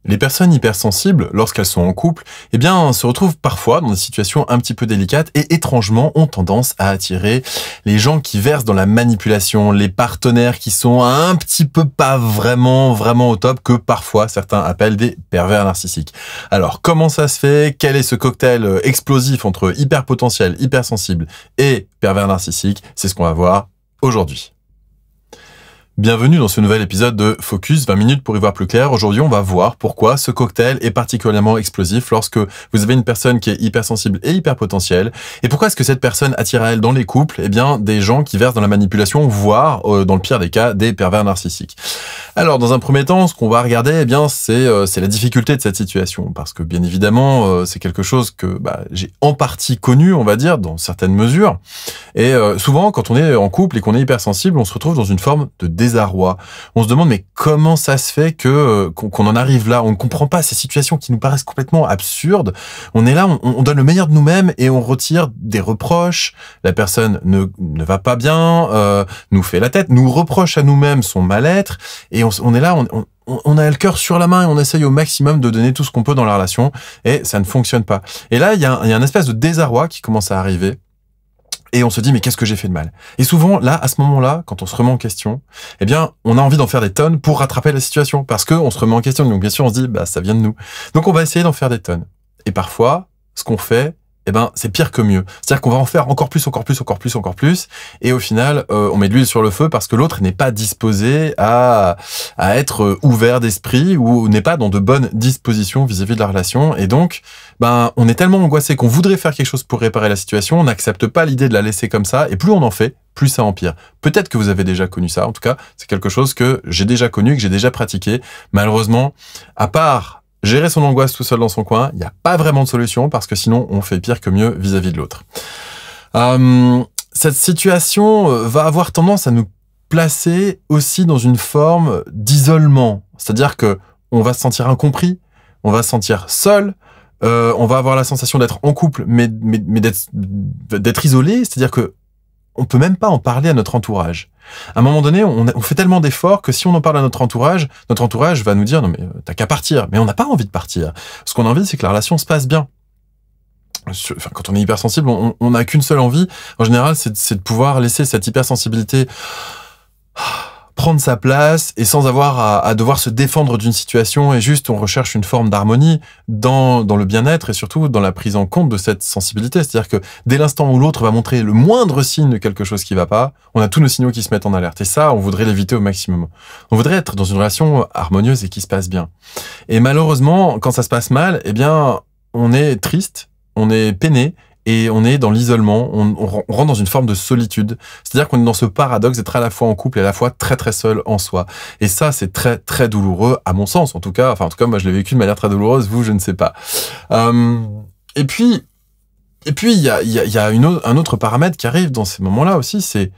Les personnes hypersensibles, lorsqu'elles sont en couple, eh bien, se retrouvent parfois dans des situations un petit peu délicates et étrangement ont tendance à attirer les gens qui versent dans la manipulation, les partenaires qui sont un petit peu pas vraiment au top, que parfois certains appellent des pervers narcissiques. Alors, comment ça se fait? Quel est ce cocktail explosif entre hyperpotentiel, hypersensible et pervers narcissique? C'est ce qu'on va voir aujourd'hui. Bienvenue dans ce nouvel épisode de Focus, 20 minutes pour y voir plus clair. Aujourd'hui, on va voir pourquoi ce cocktail est particulièrement explosif lorsque vous avez une personne qui est hypersensible et hyperpotentielle. Et pourquoi est-ce que cette personne attire à elle dans les couples, eh bien, des gens qui versent dans la manipulation, voire, dans le pire des cas, des pervers narcissiques. Alors, dans un premier temps, ce qu'on va regarder, eh bien, c'est la difficulté de cette situation. Parce que, bien évidemment, c'est quelque chose que j'ai en partie connu, on va dire, dans certaines mesures. Et souvent, quand on est en couple et qu'on est hypersensible, on se retrouve dans une forme de désarroi. On se demande mais comment ça se fait qu'on en arrive là? On ne comprend pas ces situations qui nous paraissent complètement absurdes. On est là, on donne le meilleur de nous-mêmes et on retire des reproches. La personne ne va pas bien, nous fait la tête, nous reproche à nous-mêmes son mal-être et on est là, on a le cœur sur la main et on essaye au maximum de donner tout ce qu'on peut dans la relation et ça ne fonctionne pas. Et là, il y a un espèce de désarroi qui commence à arriver. Et on se dit, mais qu'est-ce que j'ai fait de mal? Et souvent, là, à ce moment-là, quand on se remet en question, eh bien, on a envie d'en faire des tonnes pour rattraper la situation. Parce que on se remet en question. Donc, bien sûr, on se dit, ça vient de nous. Donc, on va essayer d'en faire des tonnes. Et parfois, ce qu'on fait, c'est pire que mieux. C'est-à-dire qu'on va en faire encore plus. Et au final, on met de l'huile sur le feu parce que l'autre n'est pas disposé à être ouvert d'esprit ou n'est pas dans de bonnes dispositions vis-à-vis de la relation. Et donc, on est tellement angoissé qu'on voudrait faire quelque chose pour réparer la situation. On n'accepte pas l'idée de la laisser comme ça. Et plus on en fait, plus ça empire. Peut-être que vous avez déjà connu ça. En tout cas, c'est quelque chose que j'ai déjà connu, que j'ai déjà pratiqué. Malheureusement, à part gérer son angoisse tout seul dans son coin, il n'y a pas vraiment de solution parce que sinon on fait pire que mieux vis-à-vis de l'autre. Cette situation va avoir tendance à nous placer aussi dans une forme d'isolement. C'est-à-dire que on va se sentir incompris, on va se sentir seul, on va avoir la sensation d'être en couple mais d'être isolé, c'est-à-dire que on peut même pas en parler à notre entourage. À un moment donné, on fait tellement d'efforts que si on en parle à notre entourage va nous dire « Non mais t'as qu'à partir ». Mais on n'a pas envie de partir. Ce qu'on a envie, c'est que la relation se passe bien. Quand on est hypersensible, on n'a qu'une seule envie. En général, c'est de pouvoir laisser cette hypersensibilité prendre sa place et sans avoir à devoir se défendre d'une situation et juste on recherche une forme d'harmonie dans le bien-être et surtout dans la prise en compte de cette sensibilité. C'est-à-dire que dès l'instant où l'autre va montrer le moindre signe de quelque chose qui va pas, on a tous nos signaux qui se mettent en alerte. Et ça, on voudrait l'éviter au maximum. On voudrait être dans une relation harmonieuse et qui se passe bien. Et malheureusement, quand ça se passe mal, on est triste, on est peiné, et on est dans l'isolement, on rentre dans une forme de solitude. C'est-à-dire qu'on est dans ce paradoxe d'être à la fois en couple et à la fois très très seul en soi. Et ça, c'est très très douloureux, à mon sens en tout cas. Enfin, en tout cas, moi, je l'ai vécu de manière très douloureuse, vous, je ne sais pas. Et puis, il y a un autre paramètre qui arrive dans ces moments-là aussi, c'est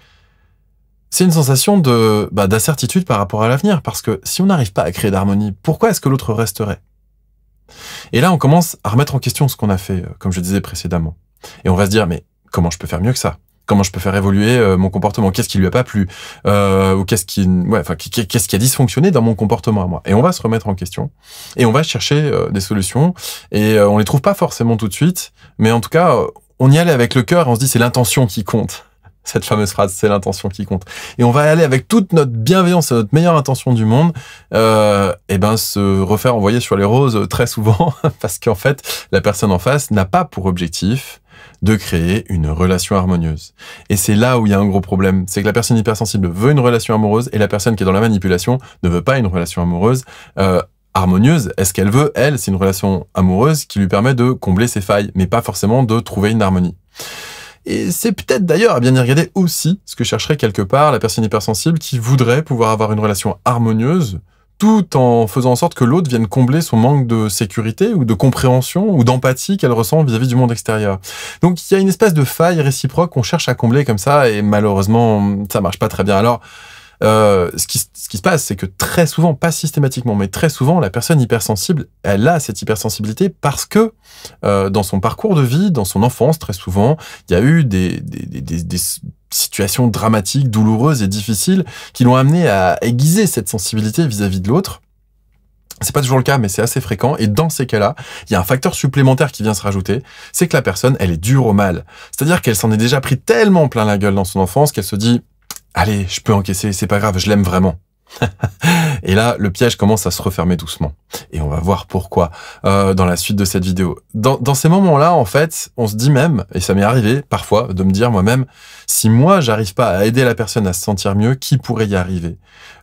une sensation d'incertitude par rapport à l'avenir. Parce que si on n'arrive pas à créer d'harmonie, pourquoi est-ce que l'autre resterait? Et là, on commence à remettre en question ce qu'on a fait, comme je disais précédemment. Et on va se dire, mais comment je peux faire mieux que ça? Comment je peux faire évoluer mon comportement? Qu'est-ce qui lui a pas plu? Ou qu'est-ce qui a dysfonctionné dans mon comportement à moi? Et on va se remettre en question. Et on va chercher des solutions. Et on les trouve pas forcément tout de suite. Mais en tout cas, on y allait avec le cœur et on se dit, c'est l'intention qui compte. Cette fameuse phrase, c'est l'intention qui compte. Et on va aller avec toute notre bienveillance et notre meilleure intention du monde, se refaire envoyer sur les roses très souvent, parce qu'en fait, la personne en face n'a pas pour objectif de créer une relation harmonieuse. Et c'est là où il y a un gros problème. C'est que la personne hypersensible veut une relation amoureuse et la personne qui est dans la manipulation ne veut pas une relation amoureuse harmonieuse. Est-ce qu'elle veut, elle, c'est une relation amoureuse qui lui permet de combler ses failles, mais pas forcément de trouver une harmonie. Et c'est peut-être d'ailleurs, à bien y regarder aussi, ce que chercherait quelque part la personne hypersensible qui voudrait pouvoir avoir une relation harmonieuse tout en faisant en sorte que l'autre vienne combler son manque de sécurité ou de compréhension ou d'empathie qu'elle ressent vis-à-vis du monde extérieur. Donc il y a une espèce de faille réciproque qu'on cherche à combler comme ça et malheureusement ça marche pas très bien. Alors ce qui se passe, c'est que très souvent, pas systématiquement, mais très souvent, la personne hypersensible, elle a cette hypersensibilité parce que dans son parcours de vie, dans son enfance, très souvent, il y a eu des situations dramatiques, douloureuses et difficiles qui l'ont amené à aiguiser cette sensibilité vis-à-vis de l'autre. C'est pas toujours le cas, mais c'est assez fréquent. Et dans ces cas-là, il y a un facteur supplémentaire qui vient se rajouter, c'est que la personne, elle est dure au mal. C'est-à-dire qu'elle s'en est déjà pris tellement plein la gueule dans son enfance qu'elle se dit « Allez, je peux encaisser, c'est pas grave, je l'aime vraiment ». Et là, le piège commence à se refermer doucement. Et on va voir pourquoi dans la suite de cette vidéo. Dans ces moments-là, en fait, on se dit même, et ça m'est arrivé parfois de me dire moi-même, si moi, j'arrive pas à aider la personne à se sentir mieux, qui pourrait y arriver?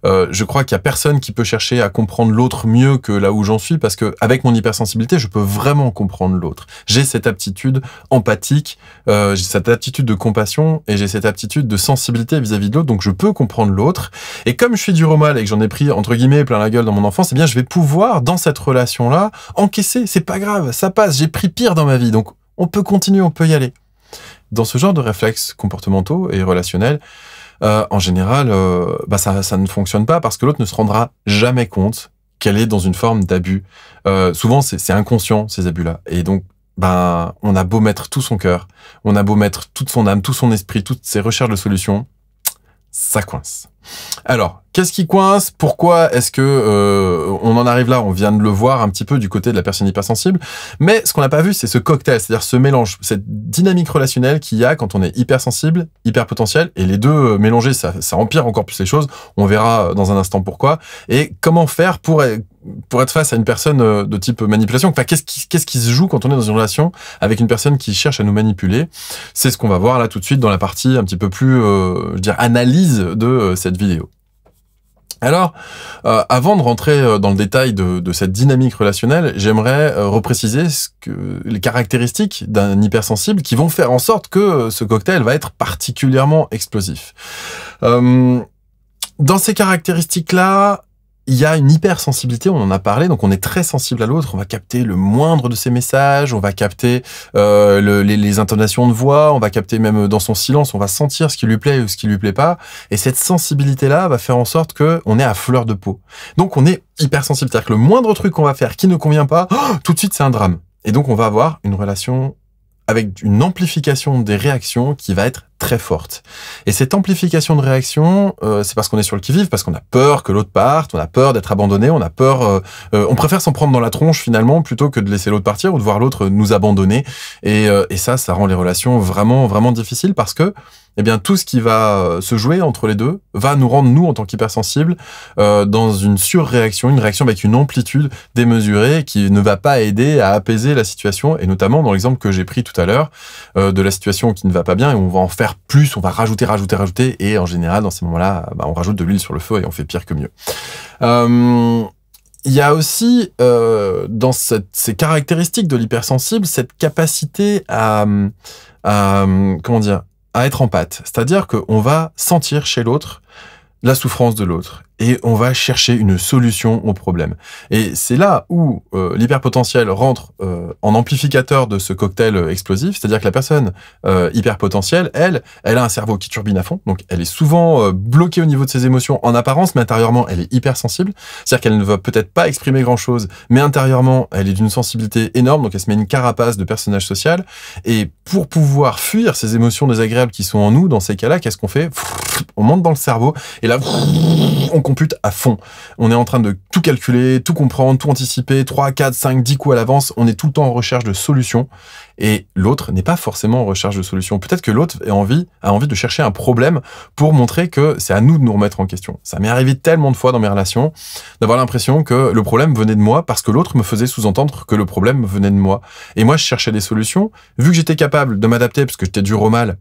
Je crois qu'il y a personne qui peut chercher à comprendre l'autre mieux que là où j'en suis, parce que avec mon hypersensibilité, je peux vraiment comprendre l'autre. J'ai cette aptitude empathique, j'ai cette aptitude de compassion, et j'ai cette aptitude de sensibilité vis-à-vis de l'autre, donc je peux comprendre l'autre. Et comme je suis dur au mal et que j'en ai pris, entre guillemets, plein la gueule dans mon enfance, eh bien, je vais pouvoir, dans cette relation-là, encaisser. C'est pas grave, ça passe, j'ai pris pire dans ma vie, donc on peut continuer, on peut y aller. Dans ce genre de réflexes comportementaux et relationnels, en général, ça ne fonctionne pas parce que l'autre ne se rendra jamais compte qu'elle est dans une forme d'abus. Souvent, c'est inconscient, ces abus-là. Et donc, on a beau mettre tout son cœur, on a beau mettre toute son âme, tout son esprit, toutes ses recherches de solutions, ça coince. Alors, qu'est-ce qui coince? Pourquoi est-ce que on en arrive là? On vient de le voir un petit peu du côté de la personne hypersensible, mais ce qu'on n'a pas vu, c'est ce cocktail, c'est-à-dire ce mélange, cette dynamique relationnelle qu'il y a quand on est hypersensible, hyperpotentiel, et les deux mélangés, ça empire encore plus les choses. On verra dans un instant pourquoi, et comment faire pour être face à une personne de type manipulation. Enfin, qu'est-ce qui se joue quand on est dans une relation avec une personne qui cherche à nous manipuler? C'est ce qu'on va voir là tout de suite dans la partie un petit peu plus, analyse de cette vidéo. Alors, avant de rentrer dans le détail de cette dynamique relationnelle, j'aimerais repréciser les caractéristiques d'un hypersensible qui vont faire en sorte que ce cocktail va être particulièrement explosif. Dans ces caractéristiques-là, il y a une hypersensibilité, on en a parlé, donc on est très sensible à l'autre, on va capter le moindre de ses messages, on va capter les intonations de voix, on va capter même dans son silence, on va sentir ce qui lui plaît ou ce qui lui plaît pas, et cette sensibilité-là va faire en sorte que on est à fleur de peau. Donc on est hypersensible, c'est-à-dire que le moindre truc qu'on va faire qui ne convient pas, tout de suite c'est un drame. Et donc on va avoir une relation avec une amplification des réactions qui va être très forte. Et cette amplification de réaction, c'est parce qu'on est sur le qui-vive, parce qu'on a peur que l'autre parte, on a peur d'être abandonné, on a peur, on préfère s'en prendre dans la tronche finalement plutôt que de laisser l'autre partir ou de voir l'autre nous abandonner. Et ça rend les relations vraiment, vraiment difficiles parce que eh bien, tout ce qui va se jouer entre les deux va nous rendre, nous, en tant qu'hypersensibles, dans une surréaction, une réaction avec une amplitude démesurée qui ne va pas aider à apaiser la situation, et notamment dans l'exemple que j'ai pris tout à l'heure, de la situation qui ne va pas bien, et on va en faire plus, on va rajouter, et en général, dans ces moments-là, on rajoute de l'huile sur le feu et on fait pire que mieux. Il y a aussi, dans ces caractéristiques de l'hypersensible, cette capacité à comment dire, à être empathe. C'est-à-dire qu'on va sentir chez l'autre la souffrance de l'autre et on va chercher une solution au problème. Et c'est là où l'hyperpotentiel rentre en amplificateur de ce cocktail explosif, c'est-à-dire que la personne hyperpotentielle, elle a un cerveau qui turbine à fond, donc elle est souvent bloquée au niveau de ses émotions en apparence, mais intérieurement, elle est hypersensible, c'est-à-dire qu'elle ne va peut-être pas exprimer grand-chose, mais intérieurement, elle est d'une sensibilité énorme, donc elle se met une carapace de personnage social, et pour pouvoir fuir ces émotions désagréables qui sont en nous, dans ces cas-là, qu'est-ce qu'on fait? On monte dans le cerveau, et là, on compute à fond. On est en train de tout calculer, tout comprendre, tout anticiper, 3, 4, 5, 10 coups à l'avance. On est tout le temps en recherche de solutions. Et l'autre n'est pas forcément en recherche de solutions. Peut-être que l'autre a envie de chercher un problème pour montrer que c'est à nous de nous remettre en question. Ça m'est arrivé tellement de fois dans mes relations d'avoir l'impression que le problème venait de moi parce que l'autre me faisait sous-entendre que le problème venait de moi. Et moi, je cherchais des solutions. Vu que j'étais capable de m'adapter parce que j'étais dur au mal,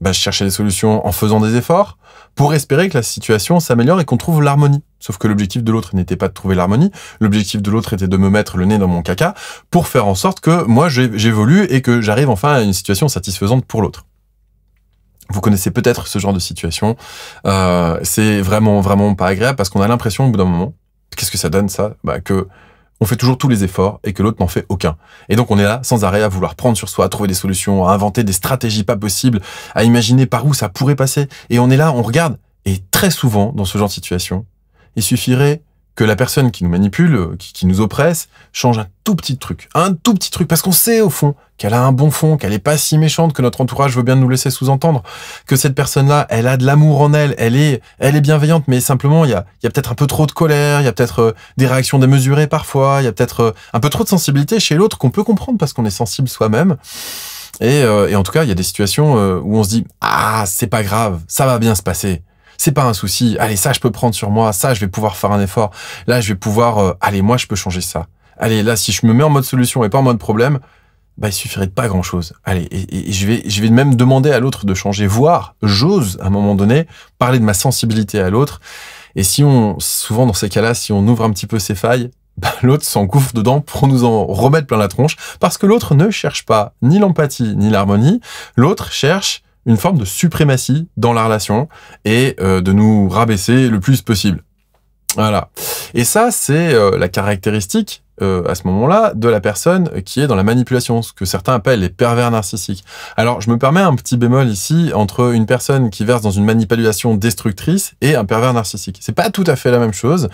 je cherchais des solutions en faisant des efforts pour espérer que la situation s'améliore et qu'on trouve l'harmonie. Sauf que l'objectif de l'autre n'était pas de trouver l'harmonie, l'objectif de l'autre était de me mettre le nez dans mon caca pour faire en sorte que moi j'évolue et que j'arrive enfin à une situation satisfaisante pour l'autre. Vous connaissez peut-être ce genre de situation, c'est vraiment, vraiment pas agréable parce qu'on a l'impression au bout d'un moment, qu'est-ce que ça donne ça? Que on fait toujours tous les efforts et que l'autre n'en fait aucun. Et donc on est là sans arrêt à vouloir prendre sur soi, à trouver des solutions, à inventer des stratégies pas possibles, à imaginer par où ça pourrait passer. Et on est là, on regarde. Et très souvent, dans ce genre de situation, il suffirait que la personne qui nous manipule, qui nous oppresse, change un tout petit truc, parce qu'on sait au fond qu'elle a un bon fond, qu'elle est pas si méchante, que notre entourage veut bien nous laisser sous-entendre, que cette personne-là, elle a de l'amour en elle, elle est bienveillante, mais simplement il y a peut-être un peu trop de colère, il y a peut-être des réactions démesurées parfois, il y a peut-être un peu trop de sensibilité chez l'autre qu'on peut comprendre parce qu'on est sensible soi-même. Et en tout cas, il y a des situations où on se dit ah c'est pas grave, ça va bien se passer. C'est pas un souci. Allez, ça, je peux prendre sur moi. Ça, je vais pouvoir faire un effort. Là, je vais pouvoir... allez, moi, je peux changer ça. Allez, là, si je me mets en mode solution et pas en mode problème, bah, il suffirait de pas grand-chose. Allez, et je vais même demander à l'autre de changer, voire, j'ose, à un moment donné, parler de ma sensibilité à l'autre. Et souvent, dans ces cas-là, si on ouvre un petit peu ses failles, bah, l'autre s'engouffre dedans pour nous en remettre plein la tronche, parce que l'autre ne cherche pas ni l'empathie, ni l'harmonie. L'autre cherche une forme de suprématie dans la relation et de nous rabaisser le plus possible. Voilà. Et ça, c'est la caractéristique, à ce moment-là, de la personne qui est dans la manipulation, ce que certains appellent les pervers narcissiques. Alors, je me permets un petit bémol ici entre une personne qui verse dans une manipulation destructrice et un pervers narcissique. C'est pas tout à fait la même chose.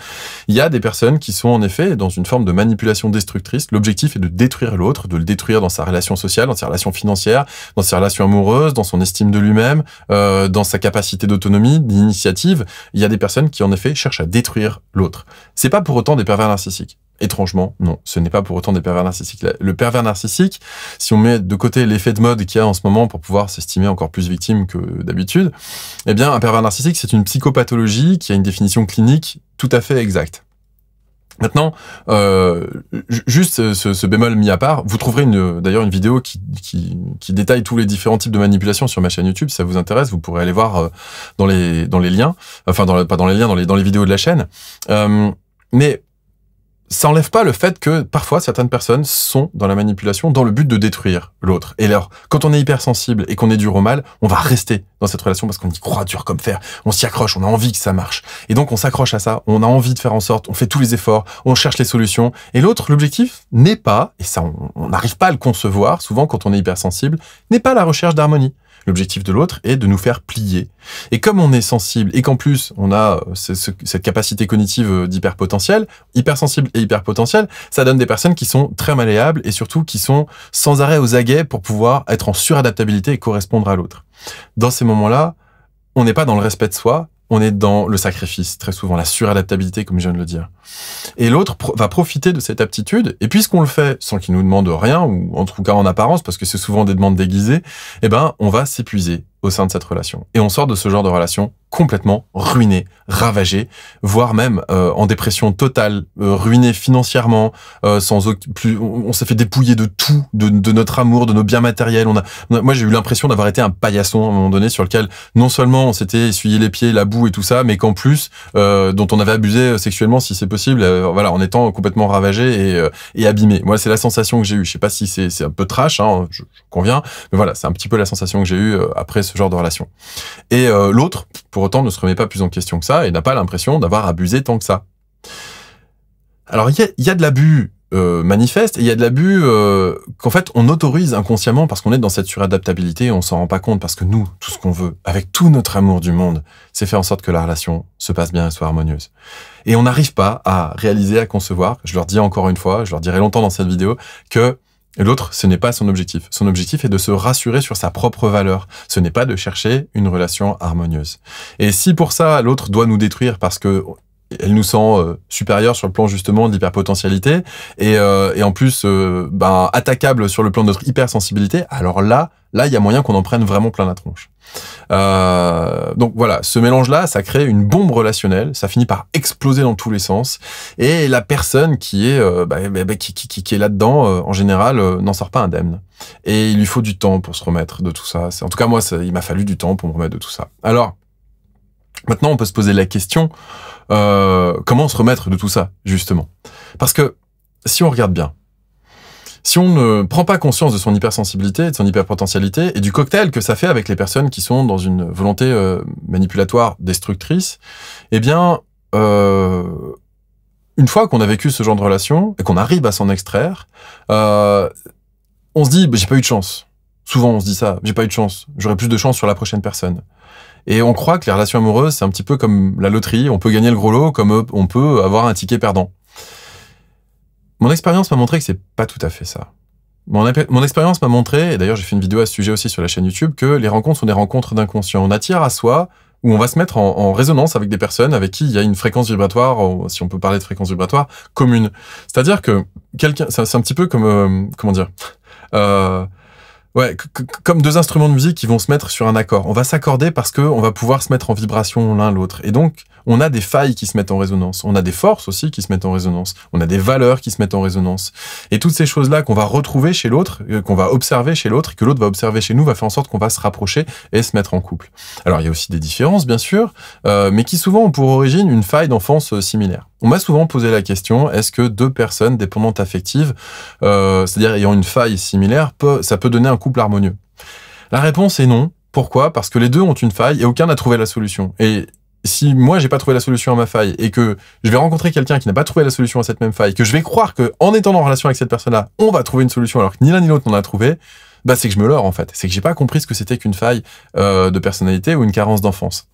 Il y a des personnes qui sont en effet dans une forme de manipulation destructrice. L'objectif est de détruire l'autre, de le détruire dans sa relation sociale, dans ses relations financières, dans ses relations amoureuses, dans son estime de lui-même, dans sa capacité d'autonomie, d'initiative. Il y a des personnes qui en effet cherchent à détruire l'autre. C'est pas pour autant des pervers narcissiques. Étrangement, non, ce n'est pas pour autant des pervers narcissiques. Le pervers narcissique, si on met de côté l'effet de mode qu'il y a en ce moment pour pouvoir s'estimer encore plus victime que d'habitude, eh bien, un pervers narcissique, c'est une psychopathologie qui a une définition clinique tout à fait exacte. Maintenant, juste ce bémol mis à part, vous trouverez d'ailleurs une vidéo qui détaille tous les différents types de manipulation sur ma chaîne YouTube. Si ça vous intéresse, vous pourrez aller voir dans les liens, enfin pas dans les liens, dans les vidéos de la chaîne. Mais ça enlève pas le fait que parfois certaines personnes sont dans la manipulation dans le but de détruire l'autre. Et alors, quand on est hypersensible et qu'on est dur au mal, on va rester dans cette relation parce qu'on y croit dur comme fer. On s'y accroche, on a envie que ça marche. Et donc on s'accroche à ça, on a envie de faire en sorte, on fait tous les efforts, on cherche les solutions. Et l'autre, l'objectif n'est pas, et ça on n'arrive pas à le concevoir, souvent quand on est hypersensible, n'est pas la recherche d'harmonie. L'objectif de l'autre est de nous faire plier. Et comme on est sensible et qu'en plus on a cette capacité cognitive d'hyperpotentiel, hypersensible et hyperpotentiel, ça donne des personnes qui sont très malléables et surtout qui sont sans arrêt aux aguets pour pouvoir être en suradaptabilité et correspondre à l'autre. Dans ces moments-là, on n'est pas dans le respect de soi, on est dans le sacrifice, très souvent, la suradaptabilité, comme je viens de le dire. Et l'autre va profiter de cette aptitude, et puisqu'on le fait sans qu'il nous demande rien, ou en tout cas en apparence, parce que c'est souvent des demandes déguisées, eh ben, on va s'épuiser au sein de cette relation. Et on sort de ce genre de relation complètement ruiné, ravagé, voire même en dépression totale, ruiné financièrement, on s'est fait dépouiller de tout, de notre amour, de nos biens matériels. Moi, j'ai eu l'impression d'avoir été un paillasson à un moment donné sur lequel non seulement on s'était essuyé les pieds, la boue et tout ça, mais qu'en plus dont on avait abusé sexuellement, si c'est possible, voilà, en étant complètement ravagé et abîmé. Moi, c'est la sensation que j'ai eue. Je sais pas si c'est un peu trash, hein, je conviens, mais voilà, c'est un petit peu la sensation que j'ai eue après ce genre de relation. Et l'autre, pour autant, ne se remet pas plus en question que ça et n'a pas l'impression d'avoir abusé tant que ça. Alors, il y a de l'abus manifeste et il y a de l'abus qu'en fait, on autorise inconsciemment parce qu'on est dans cette suradaptabilité et on s'en rend pas compte parce que nous, tout ce qu'on veut, avec tout notre amour du monde, c'est faire en sorte que la relation se passe bien et soit harmonieuse. Et on n'arrive pas à réaliser, à concevoir, je leur dis encore une fois, je leur dirai longtemps dans cette vidéo, que l'autre, ce n'est pas son objectif. Son objectif est de se rassurer sur sa propre valeur. Ce n'est pas de chercher une relation harmonieuse. Et si pour ça, l'autre doit nous détruire parce que elle nous sent supérieure sur le plan justement de l'hyperpotentialité et en plus attaquable sur le plan de notre hypersensibilité, alors là, il y a moyen qu'on en prenne vraiment plein la tronche. Donc voilà, ce mélange-là, ça crée une bombe relationnelle, ça finit par exploser dans tous les sens, et la personne qui est qui est là-dedans, en général, n'en sort pas indemne. Et il lui faut du temps pour se remettre de tout ça. En tout cas, moi, il m'a fallu du temps pour me remettre de tout ça. Alors, maintenant, on peut se poser la question, comment se remettre de tout ça, justement? Parce que, si on regarde bien, si on ne prend pas conscience de son hypersensibilité, de son hyperpotentialité, et du cocktail que ça fait avec les personnes qui sont dans une volonté manipulatoire destructrice, eh bien, une fois qu'on a vécu ce genre de relation, et qu'on arrive à s'en extraire, on se dit, j'ai pas eu de chance. Souvent, on se dit ça, j'ai pas eu de chance, j'aurai plus de chance sur la prochaine personne. Et on croit que les relations amoureuses, c'est un petit peu comme la loterie, on peut gagner le gros lot comme on peut avoir un ticket perdant. Mon expérience m'a montré que c'est pas tout à fait ça. Mon expérience m'a montré, et d'ailleurs j'ai fait une vidéo à ce sujet aussi sur la chaîne YouTube, que les rencontres sont des rencontres d'inconscient. On attire à soi, où on va se mettre en résonance avec des personnes avec qui il y a une fréquence vibratoire, si on peut parler de fréquence vibratoire, commune. C'est-à-dire que quelqu'un, c'est un petit peu comme, comment dire, ouais, comme deux instruments de musique qui vont se mettre sur un accord. On va s'accorder parce que on va pouvoir se mettre en vibration l'un l'autre. Et donc, on a des failles qui se mettent en résonance. On a des forces aussi qui se mettent en résonance. On a des valeurs qui se mettent en résonance. Et toutes ces choses-là qu'on va retrouver chez l'autre, qu'on va observer chez l'autre, et que l'autre va observer chez nous, va faire en sorte qu'on va se rapprocher et se mettre en couple. Alors, il y a aussi des différences, bien sûr, mais qui souvent ont pour origine une faille d'enfance similaire. On m'a souvent posé la question, est-ce que deux personnes dépendantes affectives, c'est-à-dire ayant une faille similaire, ça peut donner un couple harmonieux? La réponse est non. Pourquoi? Parce que les deux ont une faille et aucun n'a trouvé la solution. Et si moi j'ai pas trouvé la solution à ma faille et que je vais rencontrer quelqu'un qui n'a pas trouvé la solution à cette même faille, que je vais croire que en étant en relation avec cette personne-là, on va trouver une solution alors que ni l'un ni l'autre n'en a trouvé, bah c'est que je me leurre en fait. C'est que j'ai pas compris ce que c'était qu'une faille de personnalité ou une carence d'enfance.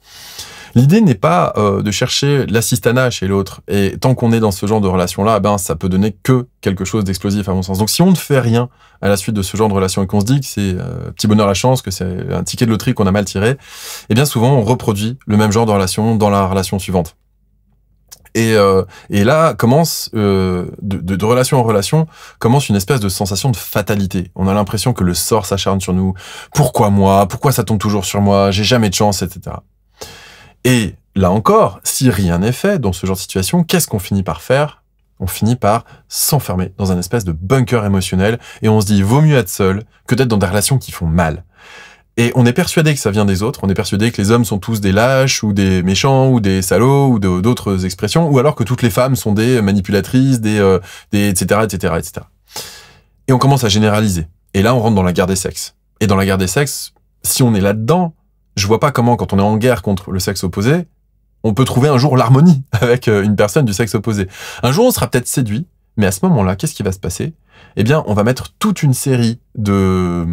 L'idée n'est pas de chercher l'assistanat chez l'autre. Et tant qu'on est dans ce genre de relation-là, ben ça peut donner que quelque chose d'explosif à mon sens. Donc si on ne fait rien à la suite de ce genre de relation et qu'on se dit que c'est petit bonheur la chance, que c'est un ticket de loterie qu'on a mal tiré, eh bien souvent on reproduit le même genre de relation dans la relation suivante. Et là commence, de relation en relation, commence une espèce de sensation de fatalité. On a l'impression que le sort s'acharne sur nous. Pourquoi moi? Pourquoi ça tombe toujours sur moi? J'ai jamais de chance, etc. Et là encore, si rien n'est fait dans ce genre de situation, qu'est-ce qu'on finit par faire? On finit par s'enfermer dans un espèce de bunker émotionnel et on se dit, vaut mieux être seul que d'être dans des relations qui font mal. Et on est persuadé que ça vient des autres, on est persuadé que les hommes sont tous des lâches ou des méchants ou des salauds ou d'autres expressions, ou alors que toutes les femmes sont des manipulatrices, etc., etc., etc. Et on commence à généraliser. Et là, on rentre dans la guerre des sexes. Et dans la guerre des sexes, si on est là-dedans, je vois pas comment, quand on est en guerre contre le sexe opposé, on peut trouver un jour l'harmonie avec une personne du sexe opposé. Un jour, on sera peut-être séduit, mais à ce moment-là, qu'est-ce qui va se passer? Eh bien, on va mettre toute une série de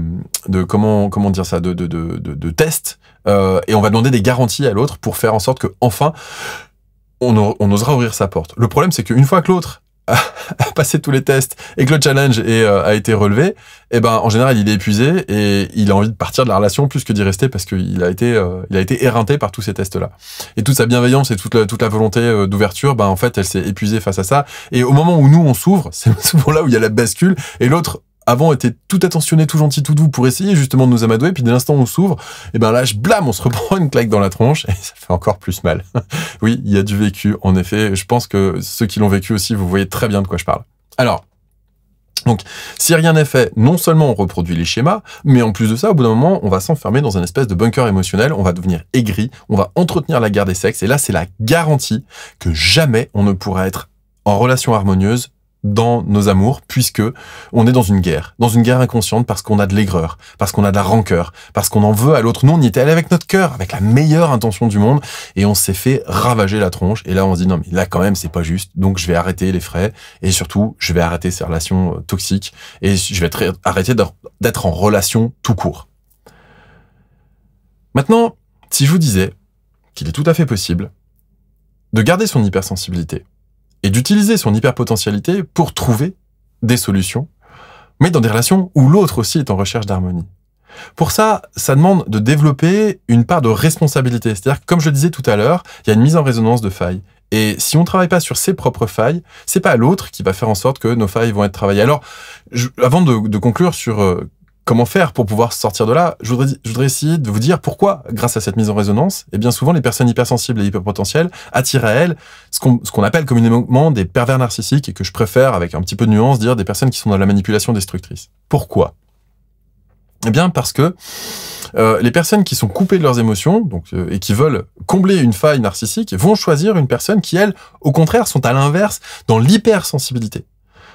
tests, et on va demander des garanties à l'autre pour faire en sorte que, enfin, on osera ouvrir sa porte. Le problème, c'est qu'une fois que l'autre a passé tous les tests et que le challenge a été relevé, eh ben en général il est épuisé et il a envie de partir de la relation plus que d'y rester parce qu'il a été éreinté par tous ces tests-là. Et toute sa bienveillance et toute la volonté d'ouverture, ben en fait elle s'est épuisée face à ça. Et au moment où nous on s'ouvre, c'est souvent là où il y a la bascule et l'autre avant était tout attentionné, tout gentil, tout doux pour essayer justement de nous amadouer, puis dès l'instant où on s'ouvre, et ben là, blam, on se reprend une claque dans la tronche, et ça fait encore plus mal. Oui, il y a du vécu, en effet, je pense que ceux qui l'ont vécu aussi, vous voyez très bien de quoi je parle. Alors, donc, si rien n'est fait, non seulement on reproduit les schémas, mais en plus de ça, au bout d'un moment, on va s'enfermer dans un espèce de bunker émotionnel, on va devenir aigri, on va entretenir la guerre des sexes, et là, c'est la garantie que jamais on ne pourra être en relation harmonieuse dans nos amours, puisque on est dans une guerre inconsciente parce qu'on a de l'aigreur, parce qu'on a de la rancœur, parce qu'on en veut à l'autre. Nous, on y était allé avec notre cœur, avec la meilleure intention du monde, et on s'est fait ravager la tronche. Et là, on se dit non, mais là, quand même, c'est pas juste. Donc, je vais arrêter les frais, et surtout, je vais arrêter ces relations toxiques, et je vais arrêter d'être en relation tout court. Maintenant, si je vous disais qu'il est tout à fait possible de garder son hypersensibilité, et d'utiliser son hyperpotentialité pour trouver des solutions, mais dans des relations où l'autre aussi est en recherche d'harmonie. Pour ça, ça demande de développer une part de responsabilité. C'est-à-dire que, comme je le disais tout à l'heure, il y a une mise en résonance de failles. Et si on ne travaille pas sur ses propres failles, c'est pas l'autre qui va faire en sorte que nos failles vont être travaillées. Alors, avant de conclure sur comment faire pour pouvoir sortir de là, je voudrais essayer de vous dire pourquoi, grâce à cette mise en résonance, et bien souvent les personnes hypersensibles et hyperpotentielles attirent à elles ce qu'on appelle communément des pervers narcissiques, et que je préfère, avec un petit peu de nuance, dire des personnes qui sont dans la manipulation destructrice. Pourquoi? Eh bien parce que les personnes qui sont coupées de leurs émotions, et qui veulent combler une faille narcissique, vont choisir une personne qui, elles, au contraire, sont à l'inverse dans l'hypersensibilité,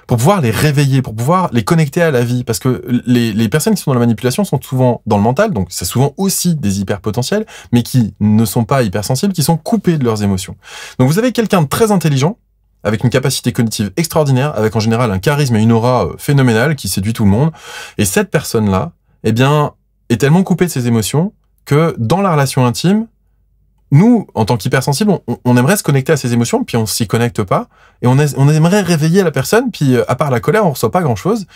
pour pouvoir les réveiller, pour pouvoir les connecter à la vie. Parce que les personnes qui sont dans la manipulation sont souvent dans le mental, donc c'est souvent aussi des hyperpotentiels, mais qui ne sont pas hypersensibles, qui sont coupés de leurs émotions. Donc vous avez quelqu'un de très intelligent, avec une capacité cognitive extraordinaire, avec en général un charisme et une aura phénoménale qui séduit tout le monde. Et cette personne-là, eh bien, est tellement coupée de ses émotions que dans la relation intime, nous, en tant qu'hypersensibles, on aimerait se connecter à ses émotions, puis on s'y connecte pas, et on aimerait réveiller la personne, puis à part la colère, on reçoit pas grand-chose.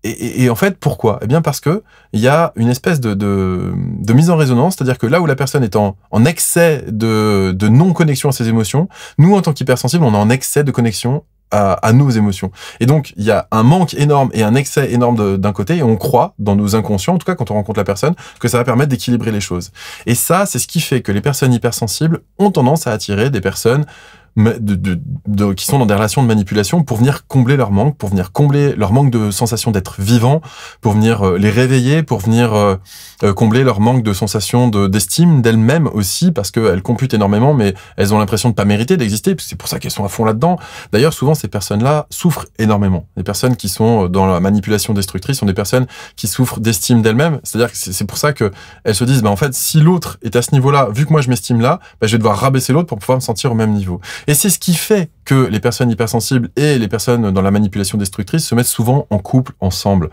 Et en fait, pourquoi? Eh bien parce que il y a une espèce de mise en résonance, c'est-à-dire que là où la personne est en excès de non-connexion à ses émotions, nous, en tant qu'hypersensibles, on est en excès de connexion à nos émotions. Et donc, il y a un manque énorme et un excès énorme d'un côté, et on croit, dans nos inconscients, en tout cas quand on rencontre la personne, que ça va permettre d'équilibrer les choses. Et ça, c'est ce qui fait que les personnes hypersensibles ont tendance à attirer des personnes qui sont dans des relations de manipulation pour venir combler leur manque, de sensation d'être vivant, pour venir les réveiller, pour venir combler leur manque de sensation d'estime d'elles-mêmes aussi, parce qu'elles computent énormément, mais elles ont l'impression de pas mériter d'exister, c'est pour ça qu'elles sont à fond là-dedans. D'ailleurs, souvent, ces personnes-là souffrent énormément. Les personnes qui sont dans la manipulation destructrice sont des personnes qui souffrent d'estime d'elles-mêmes, c'est-à-dire que c'est pour ça qu'elles se disent, en fait, si l'autre est à ce niveau-là, vu que moi je m'estime là, je vais devoir rabaisser l'autre pour pouvoir me sentir au même niveau. Et c'est ce qui fait que les personnes hypersensibles et les personnes dans la manipulation destructrice se mettent souvent en couple ensemble.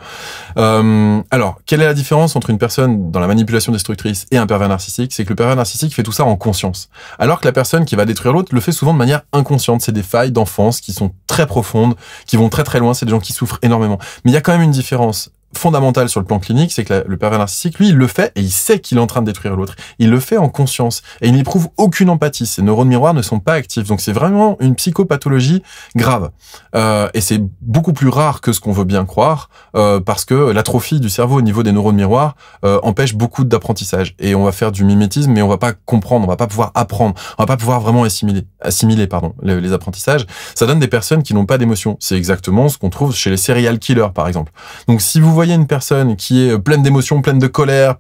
Alors, quelle est la différence entre une personne dans la manipulation destructrice et un pervers narcissique? C'est que le pervers narcissique fait tout ça en conscience. Alors que la personne qui va détruire l'autre le fait souvent de manière inconsciente. C'est des failles d'enfance qui sont très profondes, qui vont très très loin, c'est des gens qui souffrent énormément. Mais il y a quand même une différence fondamentale sur le plan clinique, c'est que le pervers narcissique, lui, il le fait et il sait qu'il est en train de détruire l'autre. Il le fait en conscience et il n'éprouve aucune empathie. Ses neurones miroirs ne sont pas actifs. Donc c'est vraiment une psychopathologie grave. Et c'est beaucoup plus rare que ce qu'on veut bien croire parce que l'atrophie du cerveau au niveau des neurones miroirs empêche beaucoup d'apprentissage. Et on va faire du mimétisme, mais on va pas comprendre, on va pas pouvoir apprendre, on va pas pouvoir vraiment assimiler les apprentissages. Ça donne des personnes qui n'ont pas d'émotion. C'est exactement ce qu'on trouve chez les serial killers, par exemple. Donc si vous voyez une personne qui est pleine d'émotions, pleine de colère,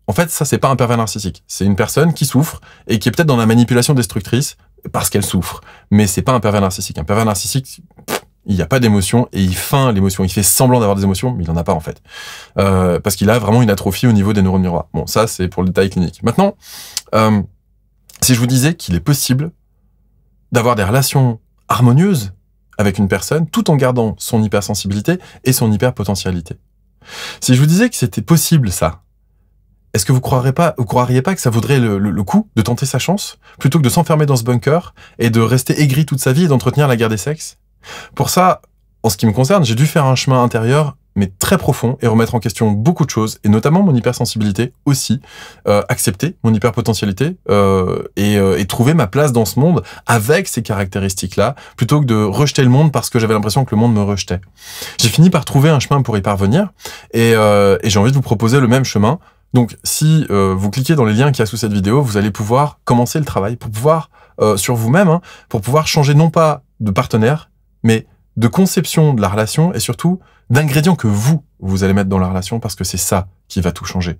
en fait, ça, c'est pas un pervers narcissique. C'est une personne qui souffre et qui est peut-être dans la manipulation destructrice parce qu'elle souffre. Mais c'est pas un pervers narcissique. Un pervers narcissique, il n'y a pas d'émotion et il feint l'émotion. Il fait semblant d'avoir des émotions, mais il en a pas, en fait. Parce qu'il a vraiment une atrophie au niveau des neurones miroirs. Bon, ça, c'est pour le détail clinique. Maintenant, si je vous disais qu'il est possible d'avoir des relations harmonieuses avec une personne tout en gardant son hypersensibilité et son hyperpotentialité. Si je vous disais que c'était possible, ça, est-ce que vous croiriez pas que ça vaudrait le coup de tenter sa chance plutôt que de s'enfermer dans ce bunker et de rester aigri toute sa vie et d'entretenir la guerre des sexes? Pour ça, en ce qui me concerne, j'ai dû faire un chemin intérieur mais très profond et remettre en question beaucoup de choses et notamment mon hypersensibilité aussi, accepter mon hyperpotentialité et trouver ma place dans ce monde avec ces caractéristiques-là plutôt que de rejeter le monde parce que j'avais l'impression que le monde me rejetait. J'ai fini par trouver un chemin pour y parvenir et j'ai envie de vous proposer le même chemin. Donc si vous cliquez dans les liens qu'il y a sous cette vidéo, vous allez pouvoir commencer le travail pour pouvoir sur vous-même, pour pouvoir changer non pas de partenaire, mais de conception de la relation et surtout d'ingrédients que vous allez mettre dans la relation parce que c'est ça qui va tout changer.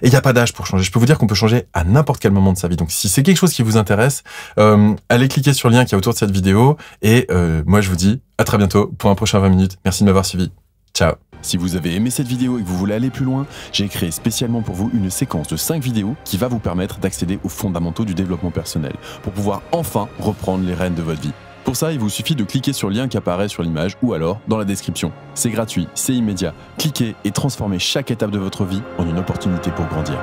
Et il n'y a pas d'âge pour changer. Je peux vous dire qu'on peut changer à n'importe quel moment de sa vie. Donc si c'est quelque chose qui vous intéresse, allez cliquer sur le lien qui est autour de cette vidéo et moi je vous dis à très bientôt pour un prochain 20 minutes. Merci de m'avoir suivi. Ciao. Si vous avez aimé cette vidéo et que vous voulez aller plus loin, j'ai créé spécialement pour vous une séquence de 5 vidéos qui va vous permettre d'accéder aux fondamentaux du développement personnel pour pouvoir enfin reprendre les rênes de votre vie. Pour ça, il vous suffit de cliquer sur le lien qui apparaît sur l'image ou alors dans la description. C'est gratuit, c'est immédiat. Cliquez et transformez chaque étape de votre vie en une opportunité pour grandir.